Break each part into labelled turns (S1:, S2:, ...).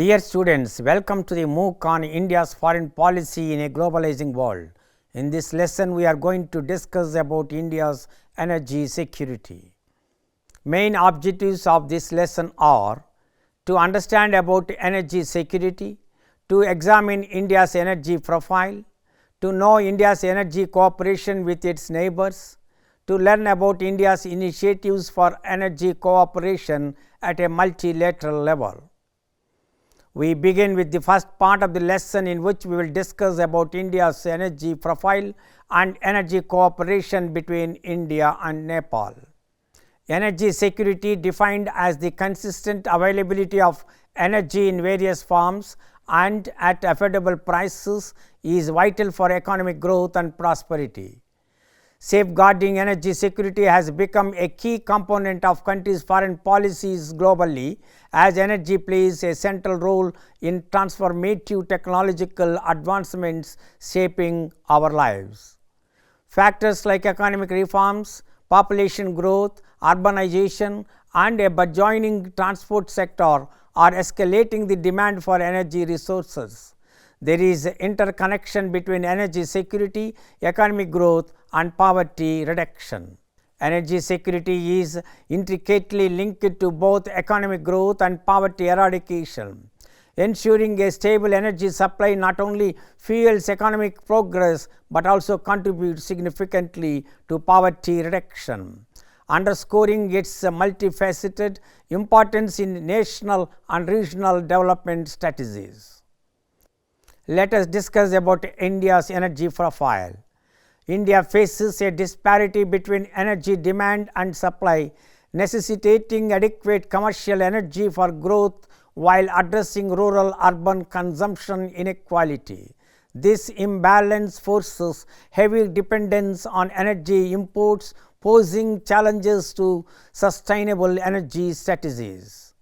S1: Dear students, welcome to the MOOC on India's foreign policy in a globalizing world. In this lesson, we are going to discuss about India's energy security. Main objectives of this lesson are to understand about energy security, to examine India's energy profile, to know India's energy cooperation with its neighbors, to learn about India's initiatives for energy cooperation at a multilateral level. We begin with the first part of the lesson, in which we will discuss about India's energy profile and energy cooperation between India and Nepal. Energy security, defined as the consistent availability of energy in various forms and at affordable prices, is vital for economic growth and prosperity. Safeguarding energy security has become a key component of countries' foreign policies globally, as energy plays a central role in transformative technological advancements shaping our lives. Factors like economic reforms, population growth, urbanization, and a burgeoning transport sector are escalating the demand for energy resources. There is interconnection between energy security, economic growth, and poverty reduction. Energy security is intricately linked to both economic growth and poverty eradication. Ensuring a stable energy supply not only fuels economic progress but also contributes significantly to poverty reduction, underscoring its multifaceted importance in national and regional development strategies. Let us discuss about India's energy profile. India faces a disparity between energy demand and supply, necessitating adequate commercial energy for growth while addressing rural-urban consumption inequality. This imbalance forces heavy dependence on energy imports, posing challenges to sustainable energy strategies.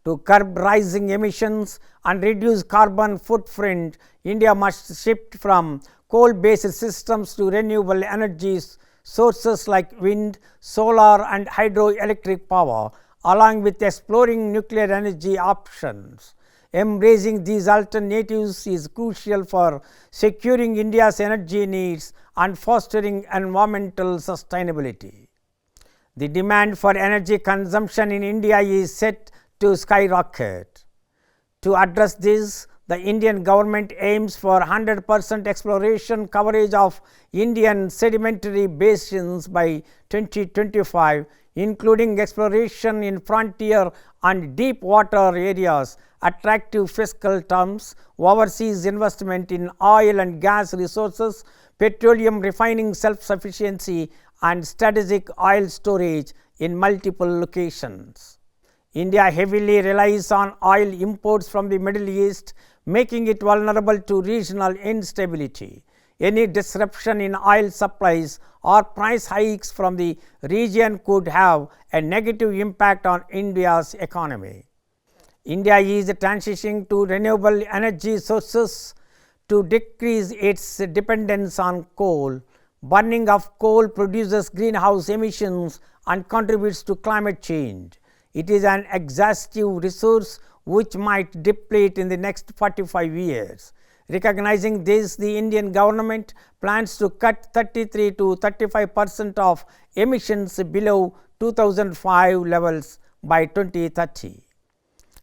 S1: To curb rising emissions and reduce carbon footprint, India must shift from coal-based systems to renewable energy sources like wind, solar, and hydroelectric power, along with exploring nuclear energy options. Embracing these alternatives is crucial for securing India's energy needs and fostering environmental sustainability. The demand for energy consumption in India is set to skyrocket. To address this, the Indian government aims for 100% exploration coverage of Indian sedimentary basins by 2025, including exploration in frontier and deep water areas, attractive fiscal terms, overseas investment in oil and gas resources, petroleum refining self-sufficiency, and strategic oil storage in multiple locations. India heavily relies on oil imports from the Middle East, making it vulnerable to regional instability. Any disruption in oil supplies or price hikes from the region could have a negative impact on India's economy. India is transitioning to renewable energy sources to decrease its dependence on coal. Burning of coal produces greenhouse emissions and contributes to climate change. It is an exhaustive resource which might deplete in the next 45 years. Recognizing this, the Indian government plans to cut 33 to 35% of emissions below 2005 levels by 2030.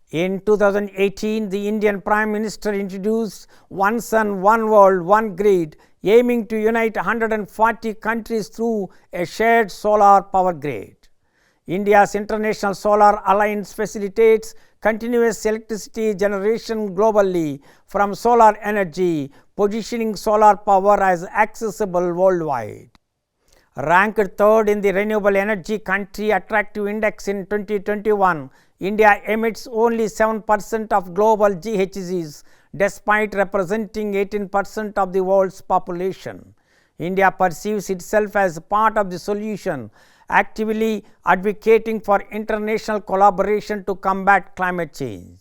S1: In 2018, the Indian Prime Minister introduced One Sun, One World, One Grid, aiming to unite 140 countries through a shared solar power grid. India's International Solar Alliance facilitates continuous electricity generation globally from solar energy, positioning solar power as accessible worldwide. Ranked third in the renewable energy country attractive index in 2021, India emits only 7% of global GHGs, despite representing 18% of the world's population. India perceives itself as part of the solution, actively advocating for international collaboration to combat climate change.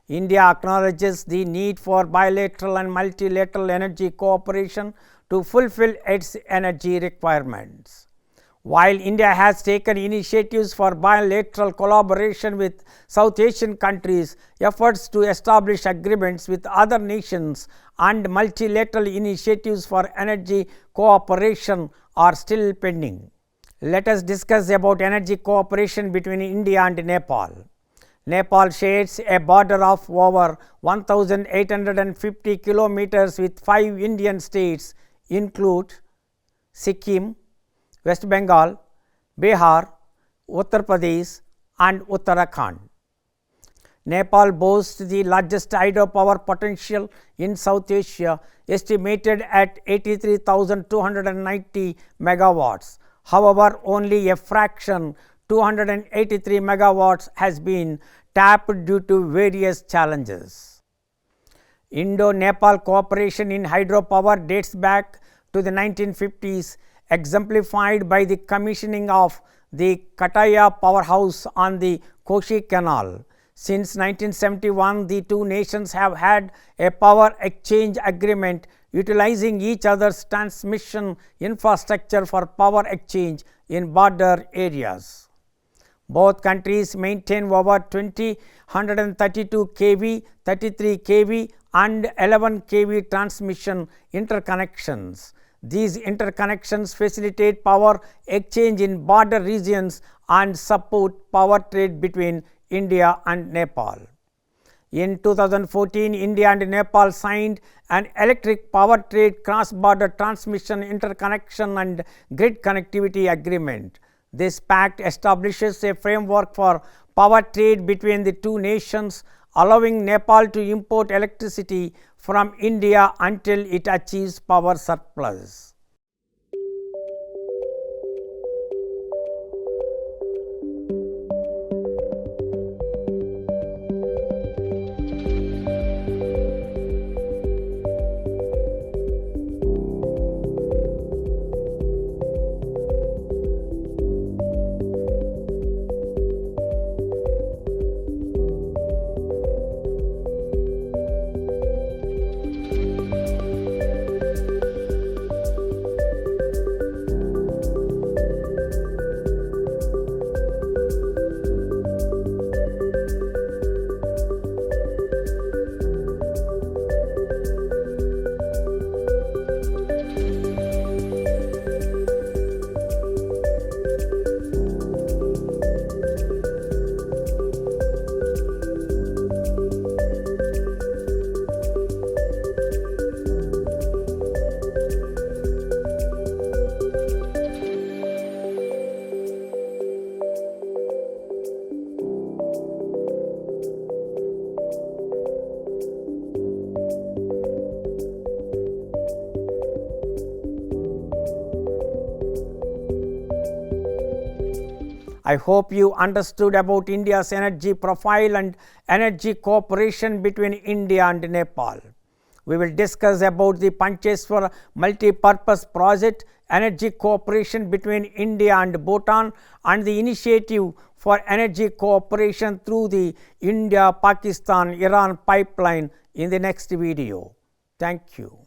S1: India acknowledges the need for bilateral and multilateral energy cooperation to fulfill its energy requirements. While India has taken initiatives for bilateral collaboration with South Asian countries, efforts to establish agreements with other nations and multilateral initiatives for energy cooperation are still pending. Let us discuss about energy cooperation between India and Nepal. Nepal shares a border of over 1,850 kilometers with 5 Indian states include Sikkim, West Bengal, Bihar, Uttar Pradesh and Uttarakhand. Nepal boasts the largest hydropower potential in South Asia, estimated at 83,290 megawatts. However, only a fraction, 283 megawatts, has been tapped due to various challenges. Indo-Nepal cooperation in hydropower dates back to the 1950s, exemplified by the commissioning of the Kataya powerhouse on the Koshi Canal. Since 1971, the two nations have had a power exchange agreement utilizing each other's transmission infrastructure for power exchange in border areas. Both countries maintain over 132 kV, 33 kV and 11 kV transmission interconnections. These interconnections facilitate power exchange in border regions and support power trade between India and Nepal. In 2014, India and Nepal signed an electric power trade cross-border transmission interconnection and grid connectivity agreement. This pact establishes a framework for power trade between the two nations, allowing Nepal to import electricity from India until it achieves power surplus. I hope you understood about India's energy profile and energy cooperation between India and Nepal. We will discuss about the Pancheshwar multi-purpose project, energy cooperation between India and Bhutan, and the initiative for energy cooperation through the India-Pakistan-Iran pipeline in the next video. Thank you.